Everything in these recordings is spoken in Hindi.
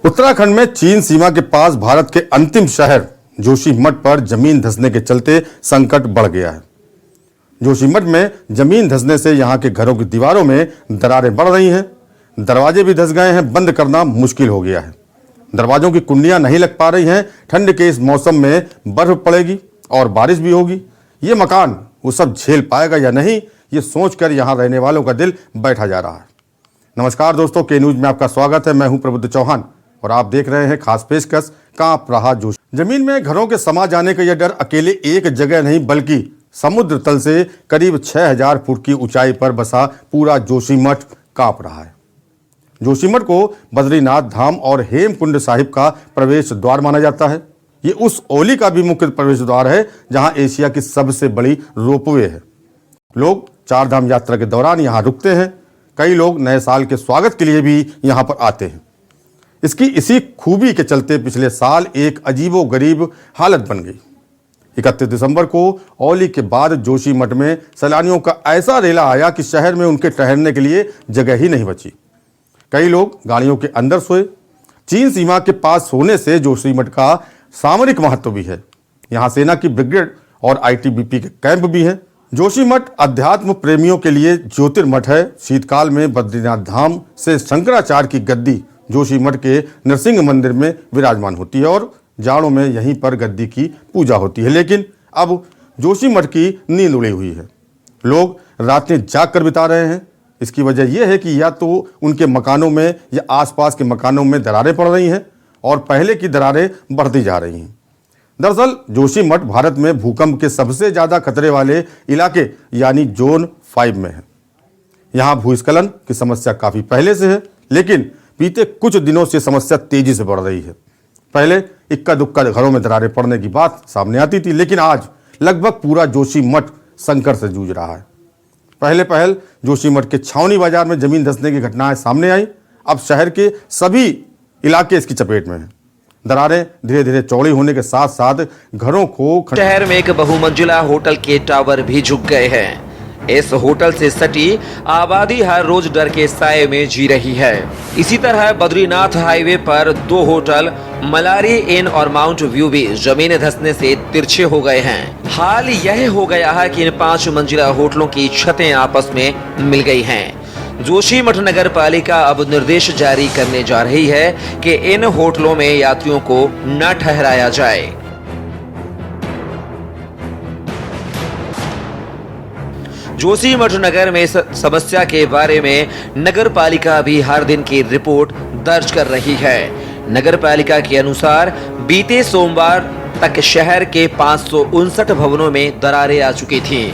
उत्तराखंड में चीन सीमा के पास भारत के अंतिम शहर जोशीमठ पर जमीन धंसने के चलते संकट बढ़ गया है। जोशीमठ में जमीन धंसने से यहां के घरों की दीवारों में दरारें बढ़ रही हैं, दरवाजे भी धंस गए हैं, बंद करना मुश्किल हो गया है। दरवाजों की कुंडियां नहीं लग पा रही हैं। ठंड के इस मौसम में बर्फ पड़ेगी और बारिश भी होगी। ये मकान वो सब झेल पाएगा या नहीं, ये सोचकर यहां रहने वालों का दिल बैठा जा रहा है। नमस्कार दोस्तों, के न्यूज में आपका स्वागत है। मैं हूं प्रबुद्ध चौहान और आप देख रहे हैं खास पेशकश कांप रहा जोशी। जमीन में घरों के समा जाने का यह डर अकेले एक जगह नहीं बल्कि समुद्र तल से करीब 6000 फुट की ऊंचाई पर बसा पूरा जोशीमठ कांप रहा है। जोशीमठ को बद्रीनाथ धाम और हेमकुंड साहिब का प्रवेश द्वार माना जाता है। ये उस ओली का भी मुख्य प्रवेश द्वार है जहां एशिया की सबसे बड़ी रोपवे है। लोग चार धाम यात्रा के दौरान यहां रुकते हैं। कई लोग नए साल के स्वागत के लिए भी यहां पर आते हैं। इसकी इसी खूबी के चलते पिछले साल एक अजीबोगरीब हालत बन गई। 31 दिसंबर को ओली के बाद जोशीमठ में सैलानियों का ऐसा रेला आया कि शहर में उनके ठहरने के लिए जगह ही नहीं बची। कई लोग गाड़ियों के अंदर सोए। चीन सीमा के पास सोने से जोशीमठ का सामरिक महत्व भी है। यहाँ सेना की ब्रिगेड और आईटीबीपी के कैंप भी हैं। जोशीमठ अध्यात्म प्रेमियों के लिए ज्योतिर्मठ है। शीतकाल में बद्रीनाथ धाम से शंकराचार्य की गद्दी जोशीमठ के नरसिंह मंदिर में विराजमान होती है और जाड़ों में यहीं पर गद्दी की पूजा होती है। लेकिन अब जोशीमठ की नींद उड़ी हुई है। लोग रातें जाग कर बिता रहे हैं। इसकी वजह यह है कि या तो उनके मकानों में या आसपास के मकानों में दरारें पड़ रही हैं और पहले की दरारें बढ़ती जा रही हैं। दरअसल जोशीमठ भारत में भूकंप के सबसे ज़्यादा खतरे वाले इलाके यानी जोन 5 में है। यहाँ भूस्खलन की समस्या काफ़ी पहले से है, लेकिन बीते कुछ दिनों से समस्या तेजी से बढ़ रही है। पहले इक्का दुक्का घरों में दरारें पड़ने की बात सामने आती थी, लेकिन आज लगभग पूरा जोशीमठ संकट से जूझ रहा है। पहल जोशीमठ के छावनी बाजार में जमीन धंसने की घटनाएं सामने आई। अब शहर के सभी इलाके इसकी चपेट में हैं। दरारें धीरे धीरे चौड़ी होने के साथ साथ घरों को शहर में एक बहुमंजिला होटल के टावर भी झुक गए हैं। इस होटल से सटी आबादी हर रोज डर के साए में जी रही है। इसी तरह बद्रीनाथ हाईवे पर 2 होटल मलारी इन और माउंट व्यू भी जमीन धंसने से तिरछे हो गए हैं। हाल यह हो गया है कि इन 5 मंजिला होटलों की छतें आपस में मिल गई हैं। जोशीमठ नगर पालिका अब निर्देश जारी करने जा रही है कि इन होटलों में यात्रियों को न ठहराया जाए। जोशीमठ नगर में इस समस्या के बारे में नगर पालिका भी हर दिन की रिपोर्ट दर्ज कर रही है। नगर पालिका के अनुसार बीते सोमवार तक शहर के 559 भवनों में दरारें आ चुकी थीं।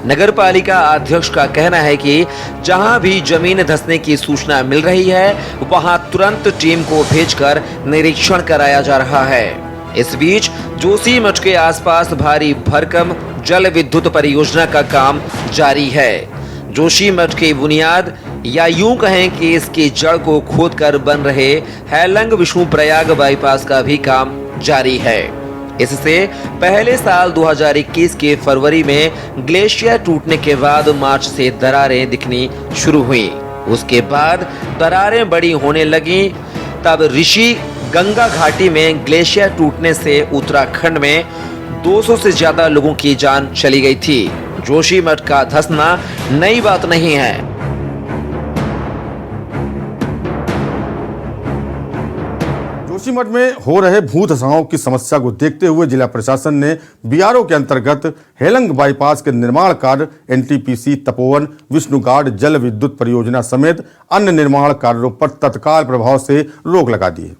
नगर पालिका अध्यक्ष का कहना है कि जहां भी जमीन धंसने की सूचना मिल रही है वहां तुरंत टीम को भेजकर निरीक्षण कराया जा रहा है। इस बीच जोशीमठ के आसपास भारी भरकम जल विद्युत परियोजना का काम जारी है। जोशीमठ की बुनियाद या यूं कहें कि इसकी जड़ को खोदकर बन रहे हैलंग विष्णुप्रयाग बाईपास का भी काम जारी है। इससे पहले साल 2021 के फरवरी में ग्लेशियर टूटने के बाद मार्च से दरारें दिखनी शुरू हुई। उसके बाद दरारें बड़ी होने लगी। तब ऋषि गंगा घाटी में ग्लेशियर टूटने से उत्तराखंड में 200 से ज्यादा लोगों की जान चली गई थी। जोशीमठ का धंसना नई बात नहीं है। जोशीमठ में हो रहे भू धसाओं की समस्या को देखते हुए जिला प्रशासन ने बीआरओ के अंतर्गत हेलंग बाईपास के निर्माण कार्य, एनटीपीसी, तपोवन, विष्णुगाड जल विद्युत परियोजना समेत अन्य निर्माण कार्यों पर तत्काल प्रभाव से रोक लगा दी है।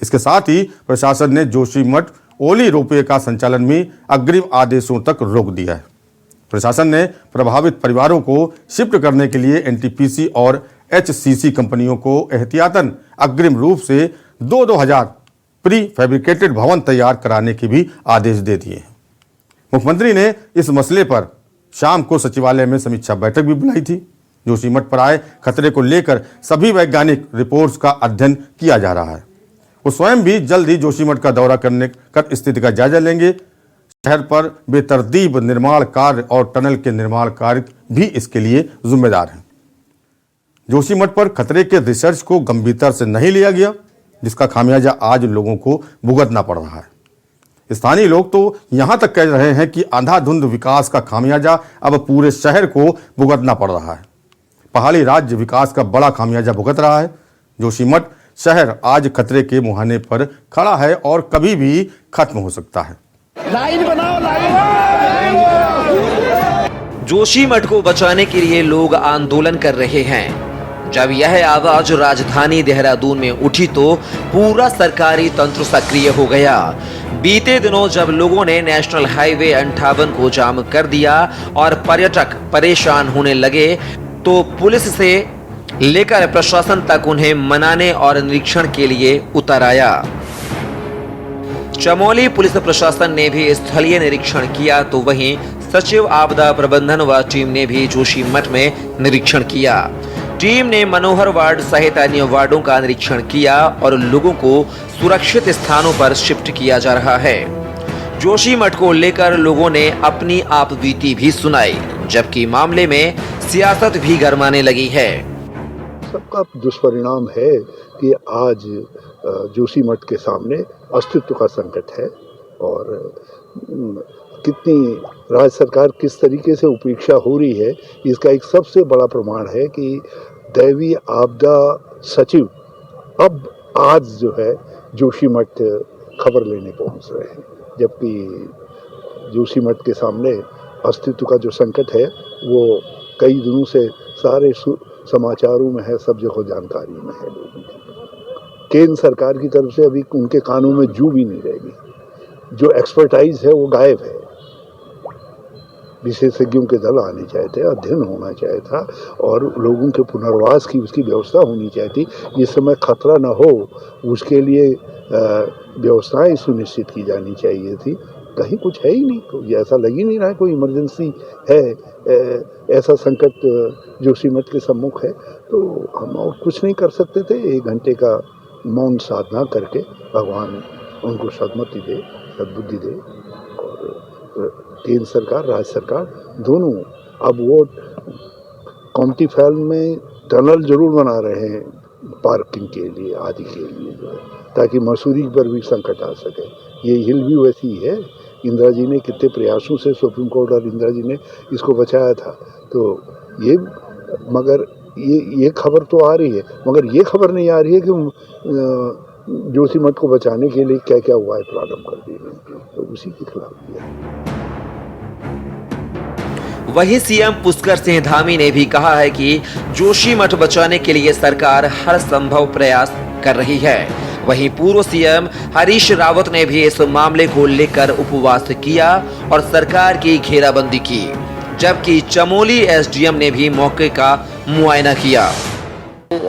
इसके साथ ही प्रशासन ने जोशीमठ ओली रोपवे का संचालन भी अग्रिम आदेशों तक रोक दिया है। प्रशासन ने प्रभावित परिवारों को शिफ्ट करने के लिए एनटीपीसी और एचसीसी कंपनियों को एहतियातन अग्रिम रूप से 2,000 प्री फैब्रिकेटेड भवन तैयार कराने के भी आदेश दे दिए हैं। मुख्यमंत्री ने इस मसले पर शाम को सचिवालय में समीक्षा बैठक भी बुलाई थी। जोशीमठ पर आए खतरे को लेकर सभी वैज्ञानिक रिपोर्ट्स का अध्ययन किया जा रहा है। वो स्वयं भी जल्द ही जोशीमठ का दौरा कर स्थिति का जायजा लेंगे। शहर पर बेतरतीब निर्माण कार्य और टनल के निर्माण कार्य भी इसके लिए जिम्मेदार हैं। जोशीमठ पर खतरे के रिसर्च को गंभीरता से नहीं लिया गया। जिसका खामियाजा आज लोगों को भुगतना पड़ रहा है। स्थानीय लोग तो यहां तक कह रहे हैं कि अंधाधुंध विकास का खामियाजा अब पूरे शहर को भुगतना पड़ रहा है। पहाड़ी राज्य विकास का बड़ा खामियाजा भुगत रहा है। जोशीमठ शहर आज खतरे के मुहाने पर खड़ा है और कभी भी खत्म हो सकता है। लाइन बनाओ, लाइन। जोशीमठ को बचाने के लिए लोग आंदोलन कर रहे हैं। जब यह आवाज राजधानी देहरादून में उठी तो पूरा सरकारी तंत्र सक्रिय हो गया। बीते दिनों जब लोगों ने नेशनल हाईवे 58 को जाम कर दिया और पर्यटक परेशान होने लगे तो पुलिस से लेकर प्रशासन तक उन्हें मनाने और निरीक्षण के लिए उतर आया। चमोली पुलिस प्रशासन ने भी स्थलीय निरीक्षण किया तो वहीं सचिव आपदा प्रबंधन व टीम ने भी जोशीमठ में निरीक्षण किया। टीम ने मनोहर वार्ड सहित अन्य वार्डों का निरीक्षण किया और लोगों को सुरक्षित स्थानों पर शिफ्ट किया जा रहा है। जोशीमठ को लेकर लोगों ने अपनी आप बीती भी सुनाई, जबकि मामले में सियासत भी गरमाने लगी है। सबका दुष्परिणाम है कि आज जोशीमठ के सामने अस्तित्व का संकट है और कितनी राज्य सरकार किस तरीके से उपेक्षा हो रही है, इसका एक सबसे बड़ा प्रमाण है कि दैवीय आपदा सचिव अब आज जो है जोशीमठ खबर लेने पहुंच रहे हैं, जबकि जोशीमठ के सामने अस्तित्व का जो संकट है वो कई दिनों से सारे समाचारों में है, सब जगह जानकारी में है लोगों की। केंद्र सरकार की तरफ से अभी उनके कानों में जू भी नहीं रहेगी। जो एक्सपर्टाइज है वो गायब है। विशेषज्ञों के दल आने चाहिए थे, अध्ययन होना चाहिए था और लोगों के पुनर्वास की उसकी व्यवस्था होनी चाहिए थी। जिस समय खतरा न हो उसके लिए व्यवस्थाएं सुनिश्चित की जानी चाहिए थी। कहीं कुछ है ही नहीं, तो ऐसा लग ही नहीं रहा है कोई इमरजेंसी है। ऐसा संकट जोशीमठ के सम्मुख है तो हम और कुछ नहीं कर सकते थे। 1 घंटे का मौन साधना करके भगवान उनको सद्मति दे, सद्बुद्धि दे। और केंद्र सरकार, राज्य सरकार दोनों अब वो कॉम्टी फैल में टनल जरूर बना रहे हैं पार्किंग के लिए आदि के लिए जो है, ताकि मसूरी पर भी संकट आ सके। ये हिल भी वैसी ही है। इंदिरा जी ने कितने प्रयासों से सुप्रीम कोर्ट और इंदिरा जी ने इसको बचाया था। तो ये मगर ये खबर तो आ रही है, मगर ये खबर नहीं आ रही है कि जोशीमठ को बचाने के लिए क्या क्या उपाय प्रारंभ कर दिए गए, तो उसी के खिलाफ किया। वहीं सीएम पुष्कर सिंह धामी ने भी कहा है कि जोशीमठ बचाने के लिए सरकार हर संभव प्रयास कर रही है। वहीं पूर्व सीएम हरीश रावत ने भी इस मामले को लेकर उपवास किया और सरकार की घेराबंदी की, जबकि चमोली एसडीएम ने भी मौके का मुआयना किया।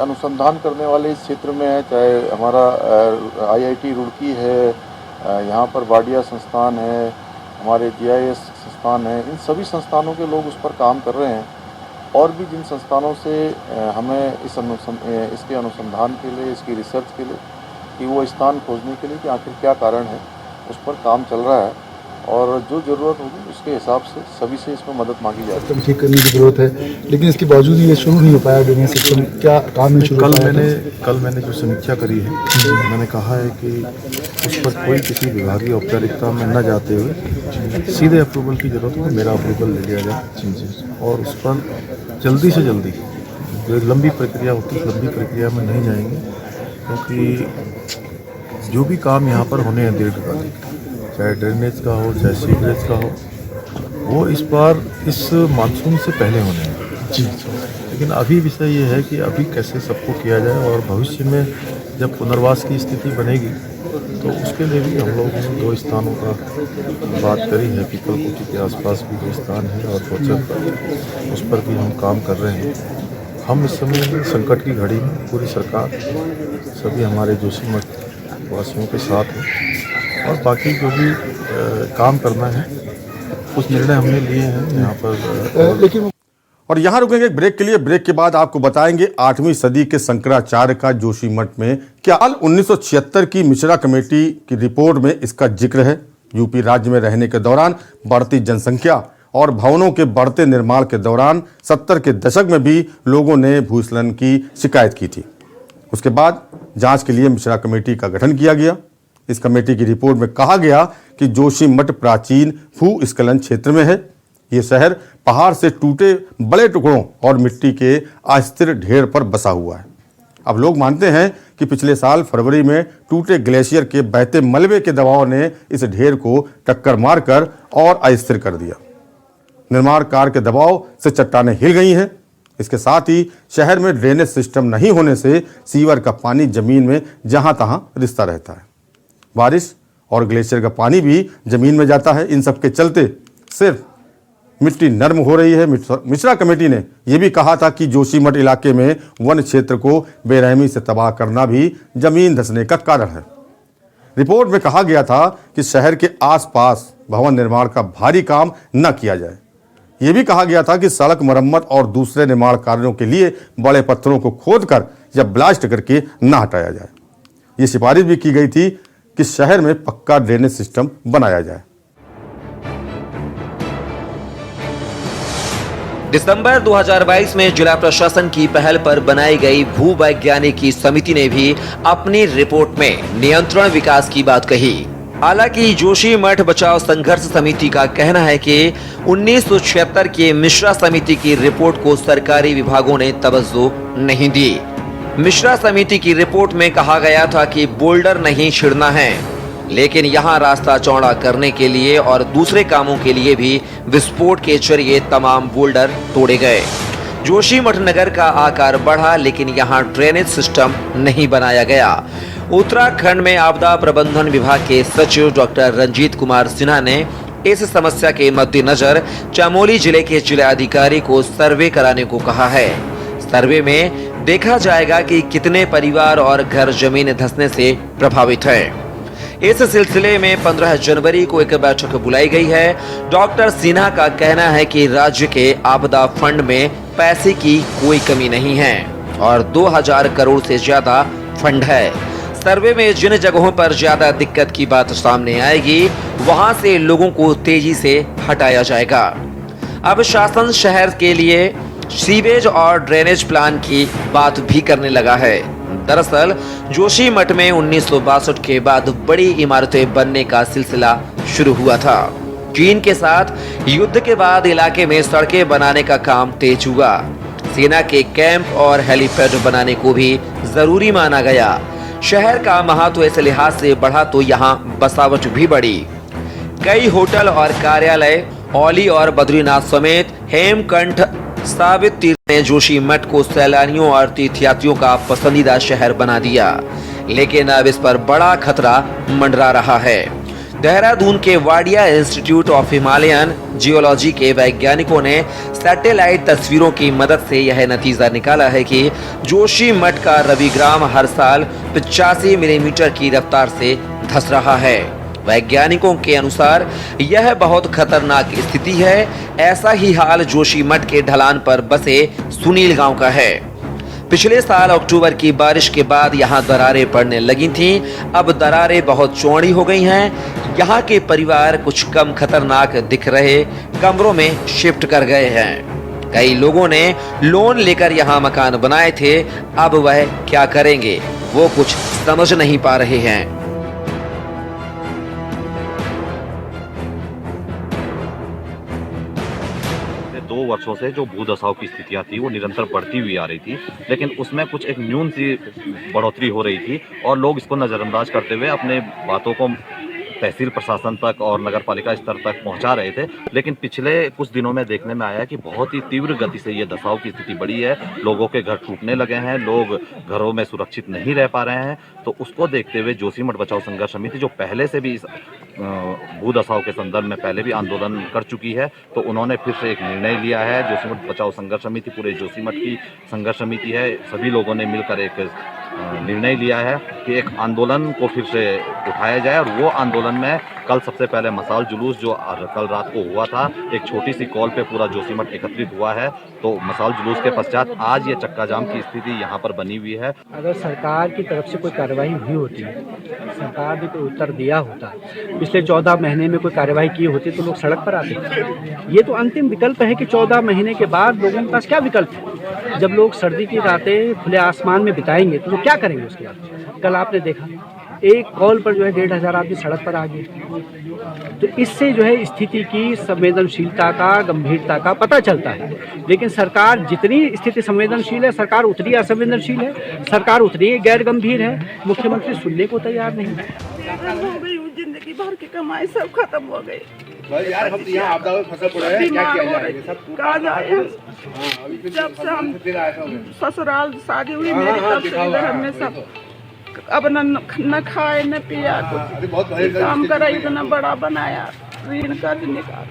अनुसंधान करने वाले इस क्षेत्र में है, चाहे हमारा आईआईटी रुड़की है, यहाँ पर वाडिया संस्थान है, हमारे जीआईएस संस्थान है, इन सभी संस्थानों के लोग उस पर काम कर रहे हैं। और भी जिन संस्थानों से हमें इसके अनुसंधान के लिए, इसकी रिसर्च के लिए, कि वो स्थान खोजने के लिए कि आखिर क्या कारण है, उस पर काम चल रहा है और जो ज़रूरत होगी उसके हिसाब से सभी से इसमें मदद मांगी जाएगी। सिस्टम ठीक करने की ज़रूरत है, लेकिन इसके बावजूद ये शुरू नहीं हो पाया ड्रेनेज सिस्टम। क्या काम में शुरू कल मैंने जो समीक्षा करी है, मैंने कहा है कि उस पर कोई किसी विभागीय औपचारिकता में न जाते हुए सीधे अप्रूवल की ज़रूरत है, मेरा अप्रूवल ले लिया जाए और उस पर जल्दी से जल्दी जो एक लंबी प्रक्रिया होती है, लंबी प्रक्रिया में नहीं जाएंगे, क्योंकि जो भी काम यहाँ पर होने हैं दीर्घकालिक, चाहे ड्रेनेज का हो, चाहे सीवरेज का हो, वो इस बार इस मानसून से पहले होने हैं जी। लेकिन अभी विषय ये है कि अभी कैसे सबको किया जाए और भविष्य में जब पुनर्वास की स्थिति बनेगी तो उसके लिए भी हम लोग 2 स्थानों का बात करी है। पीपलकोटी के आसपास भी 2 स्थान है और कोचर पर, उस पर भी हम काम कर रहे हैं। हम इस समय संकट की घड़ी में पूरी सरकार सभी हमारे जोशीमठ वासियों के साथ हैं और बाकी जो भी काम करना है कुछ निर्णय हमने लिए हैं यहाँ पर। लेकिन और यहाँ रुकेंगे एक ब्रेक के लिए। ब्रेक के बाद आपको बताएंगे 8वीं सदी के शंकराचार्य का जोशीमठ में क्या हाल। 1976 की मिश्रा कमेटी की रिपोर्ट में इसका जिक्र है। यूपी राज्य में रहने के दौरान बढ़ती जनसंख्या और भवनों के बढ़ते निर्माण के दौरान 70 के दशक में भी लोगों ने भूस्खलन की शिकायत की थी। उसके बाद जांच के लिए मिश्रा कमेटी का गठन किया गया। इस कमेटी की रिपोर्ट में कहा गया कि जोशीमठ प्राचीन भूस्खलन क्षेत्र में है। ये शहर पहाड़ से टूटे बड़े टुकड़ों और मिट्टी के अस्थिर ढेर पर बसा हुआ है। अब लोग मानते हैं कि पिछले साल फरवरी में टूटे ग्लेशियर के बहते मलबे के दबाव ने इस ढेर को टक्कर मारकर और अस्थिर कर दिया। निर्माण कार्य के दबाव से चट्टानें हिल गई हैं। इसके साथ ही शहर में ड्रेनेज सिस्टम नहीं होने से सीवर का पानी जमीन में जहां तहां रिसता रहता है। बारिश और ग्लेशियर का पानी भी जमीन में जाता है। इन सब के चलते सिर्फ मिट्टी नरम हो रही है। मिश्रा कमेटी ने यह भी कहा था कि जोशीमठ इलाके में वन क्षेत्र को बेरहमी से तबाह करना भी जमीन धंसने का कारण है। रिपोर्ट में कहा गया था कि शहर के आसपास भवन निर्माण का भारी काम न किया जाए। यह भी कहा गया था कि सड़क मरम्मत और दूसरे निर्माण कार्यों के लिए बड़े पत्थरों को खोदकर या ब्लास्ट करके न हटाया जाए। ये सिफारिश भी की गई थी कि शहर में पक्का ड्रेनेज सिस्टम बनाया जाए। दिसंबर 2022 में जिला प्रशासन की पहल पर बनाई गई भूवैज्ञानिकी समिति ने भी अपनी रिपोर्ट में नियंत्रण विकास की बात कही। हालांकि जोशीमठ बचाव संघर्ष समिति का कहना है कि 1976 की मिश्रा समिति की रिपोर्ट को सरकारी विभागों ने तवज्जो नहीं दी। मिश्रा समिति की रिपोर्ट में कहा गया था कि बोल्डर नहीं छिड़ना है, लेकिन यहां रास्ता चौड़ा करने के लिए और दूसरे कामों के लिए भी विस्फोट के जरिए तमाम बोल्डर तोड़े गए। जोशीमठ नगर का आकार बढ़ा, लेकिन यहां ड्रेनेज सिस्टम नहीं बनाया गया। उत्तराखंड में आपदा प्रबंधन विभाग के सचिव डॉक्टर रंजीत कुमार सिन्हा ने इस समस्या के मद्देनजर चमोली जिले के जिलाधिकारी को सर्वे कराने को कहा है। सर्वे में देखा जाएगा कि कितने परिवार और घर जमीन धंसने से प्रभावित है। इस सिलसिले में 15 जनवरी को एक बैठक बुलाई गई है। डॉक्टर सिन्हा का कहना है कि राज्य के आपदा फंड में पैसे की कोई कमी नहीं है और 2000 करोड़ से ज्यादा फंड है। सर्वे में जिन जगहों पर ज्यादा दिक्कत की बात सामने आएगी, वहां से लोगों को तेजी से हटाया जाएगा। अब शासन शहर के लिए सीवेज और ड्रेनेज प्लान की बात भी करने लगा है। दरअसल जोशीमठ में 1962 के बाद बड़ी इमारतें बनने का सिलसिला शुरू हुआ था। चीन के साथ युद्ध के बाद इलाके में सड़कें बनाने का काम तेज हुआ। सेना के कैंप और हेलीपैड बनाने को भी जरूरी माना गया। शहर का महत्व इस लिहाज से बढ़ा तो यहाँ बसावट भी बढ़ी। कई होटल और कार्यालय औली और बद्रीनाथ समेत हेमकंठ साबित तीर्थ ने जोशीमठ को सैलानियों और तीर्थयात्रियों का पसंदीदा शहर बना दिया, लेकिन अब इस पर बड़ा खतरा मंडरा रहा है। देहरादून के Wadia institute of Himalayan geology के वैज्ञानिकों ने सैटेलाइट तस्वीरों की मदद से यह नतीजा निकाला है कि जोशीमठ का रविग्राम हर साल 85 मिलीमीटर की रफ्तार से धंस रहा है। वैज्ञानिकों के अनुसार यह बहुत खतरनाक स्थिति है। ऐसा ही हाल जोशीमठ के ढलान पर बसे सुनील गांव का है। पिछले साल अक्टूबर की बारिश के बाद यहां दरारें पड़ने लगी थीं। अब दरारें बहुत चौड़ी हो गई हैं। यहां के परिवार कुछ कम खतरनाक दिख रहे कमरों में शिफ्ट कर गए हैं। कई लोगों ने लोन लेकर यहां मकान बनाए थे। अब वह क्या करेंगे, वो कुछ समझ नहीं पा रहे हैं। 2 वर्षों से जो भूदशाओं की स्थितियां थी वो निरंतर बढ़ती हुई आ रही थी, लेकिन उसमें कुछ एक न्यून सी बढ़ोतरी हो रही थी और लोग इसको नज़रअंदाज करते हुए अपने बातों को तहसील प्रशासन तक और नगर पालिका स्तर तक पहुंचा रहे थे। लेकिन पिछले कुछ दिनों में देखने में आया कि बहुत ही तीव्र गति से ये दशाओं की स्थिति बढ़ी है। लोगों के घर टूटने लगे हैं, लोग घरों में सुरक्षित नहीं रह पा रहे हैं। तो उसको देखते हुए जोशीमठ बचाओ संघर्ष समिति, जो पहले से भी इस भूदशाओं के संदर्भ में पहले भी आंदोलन कर चुकी है, तो उन्होंने फिर से एक निर्णय लिया है। जोशीमठ बचाओ संघर्ष समिति पूरे जोशीमठ की संघर्ष समिति है। सभी लोगों ने मिलकर एक निर्णय लिया है कि एक आंदोलन को फिर से उठाया जाए और वो आंदोलन में कल सबसे पहले मसाल जुलूस जो कल रात को हुआ था, एक छोटी सी कॉल पे पूरा जोशीमठ एकत्रित हुआ है। तो मसाल जुलूस के पश्चात आज ये चक्का जाम की स्थिति यहाँ पर बनी हुई है। अगर सरकार की तरफ से कोई कार्रवाई हुई होती, सरकार ने कोई उत्तर दिया होता, पिछले 14 महीने में कोई कार्रवाई की होती तो लोग सड़क पर आते। ये तो अंतिम विकल्प है कि 14 महीने के बाद लोगों के पास क्या विकल्प है। जब लोग सर्दी की रातें खुले आसमान में बिताएंगे तो लोग क्या करेंगे उसके बाद। कल आपने देखा एक कॉल पर जो है 1,500 आदमी सड़क पर आ गए। तो इससे जो है स्थिति की संवेदनशीलता का, गंभीरता का पता चलता है। लेकिन सरकार जितनी स्थिति संवेदनशील है, सरकार उतनी असंवेदनशील है, सरकार उतनी गैर गंभीर है। मुख्यमंत्री सुनने को तैयार नहीं है। जिंदगी भर की कमाई सब खत्म हो गई। यार हम यहाँ आपदा में फसल पड़े हैं, क्या किया जाए? कहा जाए जब से हम ससुराल शादी हुई मेरी तब से इधर हमने सब अब न खाए न पिया, कुछ काम करा, इतना बड़ा बनाया, ऋण कर्ज निकाल,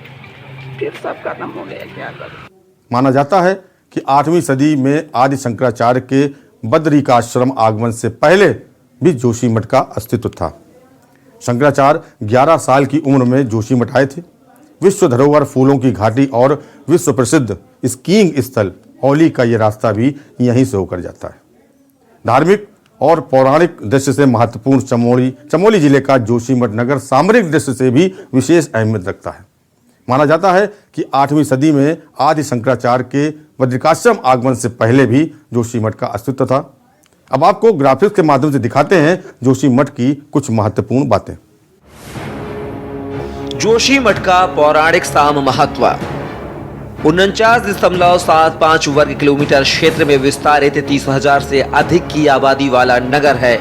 फिर सब खत्म हो गया। क्या करें। माना जाता है कि 8वीं सदी में आदि शंकराचार्य के बद्रिकाश्रम आगमन से पहले भी जोशीमठ का अस्तित्व था। शंकराचार्य 11 साल की उम्र में जोशीमठ आए थे। विश्व धरोहर फूलों की घाटी और विश्व प्रसिद्ध स्कीइंग स्थल औली का ये रास्ता भी यहीं से होकर जाता है। धार्मिक और पौराणिक दृष्टि से महत्वपूर्ण चमोली जिले का जोशीमठ नगर सामरिक दृष्टि से भी विशेष अहमियत रखता है। माना जाता है कि 8वीं सदी में आदि शंकराचार्य के बद्रिकाश्रम आगमन से पहले भी जोशीमठ का अस्तित्व था। अब आपको ग्राफिक्स के माध्यम से दिखाते हैं जोशीमठ की कुछ महत्वपूर्ण बातें। जोशीमठ का पौराणिक साम महत्व 49.75 वर्ग किलोमीटर क्षेत्र में विस्तारित 30,000 से अधिक की आबादी वाला नगर है।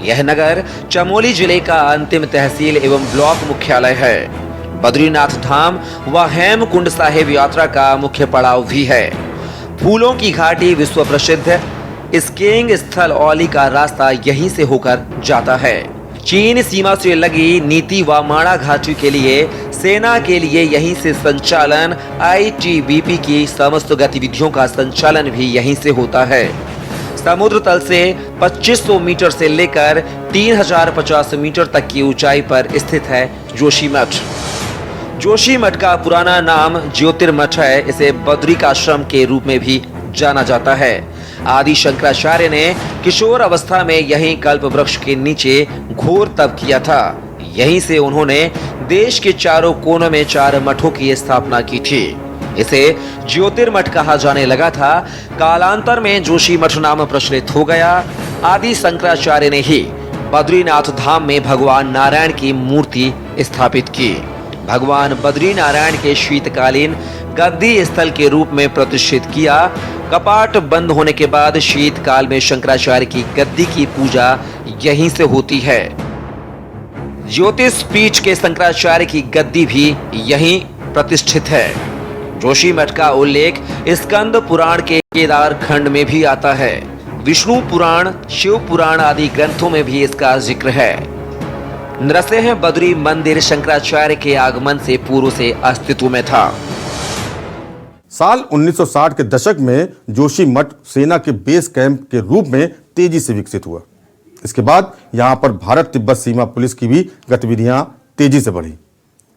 यह नगर चमोली जिले का अंतिम तहसील एवं ब्लॉक मुख्यालय है। बद्रीनाथ धाम व हेमकुंड साहिब यात्रा का मुख्य पड़ाव भी है। फूलों की घाटी विश्व प्रसिद्ध स्कीइंग स्थल औली का रास्ता यहीं से होकर जाता है। चीन सीमा से लगी नीति व माणा घाटी के लिए सेना के लिए यहीं से संचालन, ITBP की समस्त गतिविधियों का संचालन भी यहीं से होता है। समुद्र तल से 2500 मीटर से लेकर 3050 मीटर तक की ऊंचाई पर स्थित है जोशीमठ। जोशीमठ का पुराना नाम ज्योतिर्मठ है। इसे बद्रिकाश्रम के रूप में भी जाना जाता है। आदि शंकराचार्य ने किशोर अवस्था में यहीं कल्प वृक्ष के नीचे घोर तप किया था। यहीं से उन्होंने देश के चारों कोनों में 4 मठों की स्थापना की थी। इसे ज्योतिर्मठ कहा जाने लगा था। कालांतर में जोशीमठ नाम प्रचलित हो गया। आदि शंकराचार्य ने ही बद्रीनाथ धाम में भगवान नारायण की मूर्ति स्थापित की। भगवान बद्री नारायण के शीतकालीन गद्दी स्थल के रूप में प्रतिष्ठित किया। कपाट बंद होने के बाद शीतकाल में शंकराचार्य की गद्दी की पूजा यहीं से होती है। ज्योतिष पीठ के शंकराचार्य की गद्दी भी यहीं प्रतिष्ठित है। जोशीमठ का उल्लेख स्कंद पुराण के केदार खंड में भी आता है। विष्णु पुराण, शिव पुराण आदि ग्रंथों में भी इसका जिक्र है। नृसिंह बद्री मंदिर शंकराचार्य के आगमन से पूर्व से अस्तित्व में था। साल 1960 के दशक में जोशीमठ सेना के बेस कैंप के रूप में तेजी से विकसित हुआ। इसके बाद यहां पर भारत तिब्बत सीमा पुलिस की भी गतिविधियां तेजी से बढ़ी।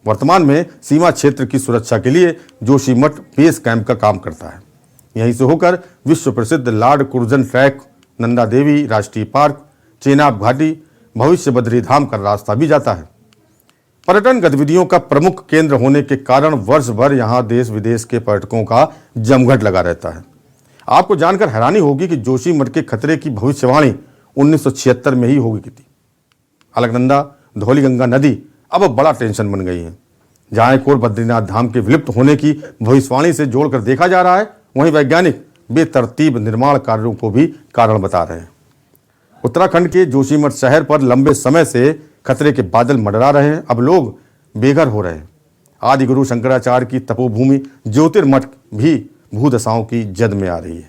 वर्तमान में सीमा क्षेत्र की सुरक्षा के लिए जोशीमठ बेस कैंप का काम करता है। यहीं से होकर विश्व प्रसिद्ध लॉर्ड कुर्जन ट्रैक, नंदा देवी राष्ट्रीय पार्क, चेनाब घाटी, भविष्य बद्री धाम का रास्ता भी जाता है। पर्यटन गतिविधियों का प्रमुख केंद्र होने के कारण वर्ष भर यहाँ देश विदेश के पर्यटकों का जमघट लगा रहता है। आपको जानकर हैरानी होगी कि जोशीमठ के खतरे की भविष्यवाणी 1976 में ही हो गई थी। अलकनंदा धौलीगंगा नदी अब बड़ा टेंशन बन गई है। जहाँ एक ओर बद्रीनाथ धाम के विलुप्त होने की भविष्यवाणी से जोड़कर देखा जा रहा है, वहीं वैज्ञानिक बेतरतीब निर्माण कार्यों को भी कारण बता रहे हैं। उत्तराखंड के जोशीमठ शहर पर लंबे समय से खतरे के बादल मंडरा रहे हैं। अब लोग बेघर हो रहे हैं। आदि गुरु शंकराचार्य की तपोभूमि ज्योतिर्मठ भी भूदशाओं की जद में आ रही है।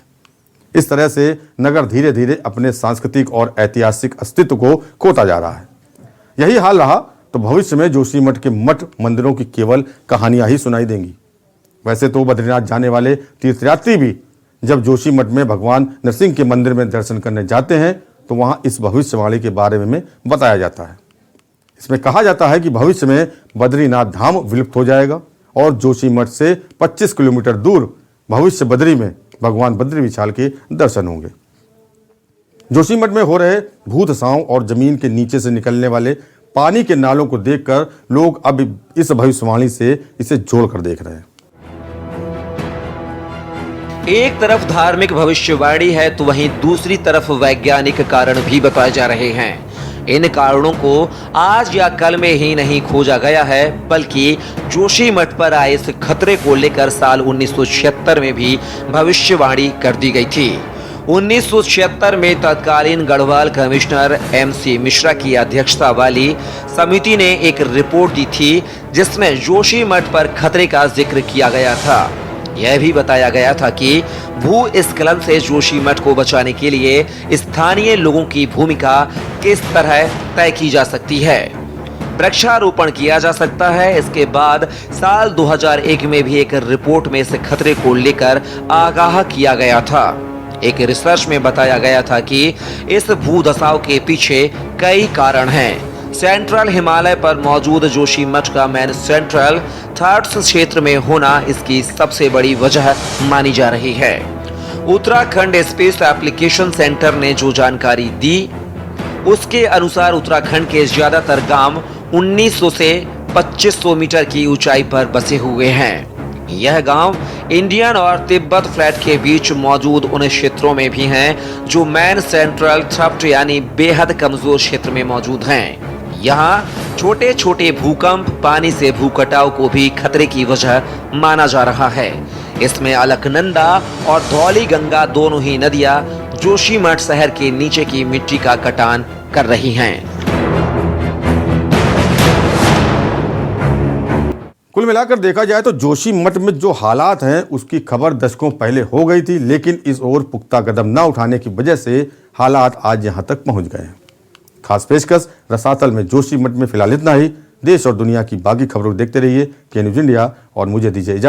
इस तरह से नगर धीरे धीरे अपने सांस्कृतिक और ऐतिहासिक अस्तित्व को खोता जा रहा है। यही हाल रहा तो भविष्य में जोशीमठ के मठ मंदिरों की केवल कहानियां ही सुनाई देंगी। वैसे तो बद्रीनाथ जाने वाले तीर्थयात्री भी जब जोशीमठ में भगवान नरसिंह के मंदिर में दर्शन करने जाते हैं तो वहां इस भविष्यवाणी के बारे में बताया जाता है। इसमें कहा जाता है कि भविष्य में बद्रीनाथ धाम विलुप्त हो जाएगा और जोशीमठ से 25 किलोमीटर दूर भविष्य बद्री में भगवान बद्री विशाल के दर्शन होंगे। जोशीमठ में हो रहे भूदशाओं और जमीन के नीचे से निकलने वाले पानी के नालों को देखकर लोग अब इस भविष्यवाणी से इसे जोड़कर देख रहे हैं। एक तरफ धार्मिक भविष्यवाणी है तो वहीं दूसरी तरफ वैज्ञानिक कारण भी बताए जा रहे हैं। इन कारणों को आज या कल में ही नहीं खोजा गया है, बल्कि जोशीमठ पर आए इस खतरे को लेकर साल 1976 में भी भविष्यवाणी कर दी गई थी। 1976 में तत्कालीन गढ़वाल कमिश्नर MC मिश्रा की अध्यक्षता वाली समिति ने एक रिपोर्ट दी थी जिसमें जोशीमठ पर खतरे का जिक्र किया गया था। यह भी बताया गया था कि भूस्खलन से जोशीमठ को बचाने के लिए स्थानीय लोगों की भूमिका किस तरह तय की जा सकती है। वृक्षारोपण किया जा सकता है। इसके बाद साल 2001 में भी एक रिपोर्ट में इस खतरे को लेकर आगाह किया गया था। एक रिसर्च में बताया गया था कि इस भूदशाव के पीछे कई कारण हैं। सेंट्रल हिमालय पर मौजूद जोशीमठ का मैन सेंट्रल थर्ड्स क्षेत्र में होना इसकी सबसे बड़ी वजह मानी जा रही है। उत्तराखंड स्पेस एप्लीकेशन सेंटर ने जो जानकारी दी उसके अनुसार उत्तराखंड के ज्यादातर गांव 1900 से 2500 मीटर की ऊंचाई पर बसे हुए हैं। यह गांव इंडियन और तिब्बत फ्लैट के बीच मौजूद उन क्षेत्रों में भी हैं जो मैन सेंट्रल थ्रफ्ट यानी बेहद कमजोर क्षेत्र में मौजूद हैं। यहाँ छोटे छोटे भूकंप, पानी से भूकटाव को भी खतरे की वजह माना जा रहा है। इसमें अलकनंदा और धौली गंगा दोनों ही नदियां जोशीमठ शहर के नीचे की मिट्टी का कटान कर रही हैं। कुल मिलाकर देखा जाए तो जोशीमठ में जो हालात हैं उसकी खबर दशकों पहले हो गई थी, लेकिन इस ओर पुख्ता कदम न उठाने की वजह से हालात आज यहां तक पहुंच गए हैं। खास पेशकश रसातल में जोशीमठ में फिलहाल इतना ही। देश और दुनिया की बाकी खबरों देखते रहिए के न्यूज़ इंडिया और मुझे दीजिए इजाजत।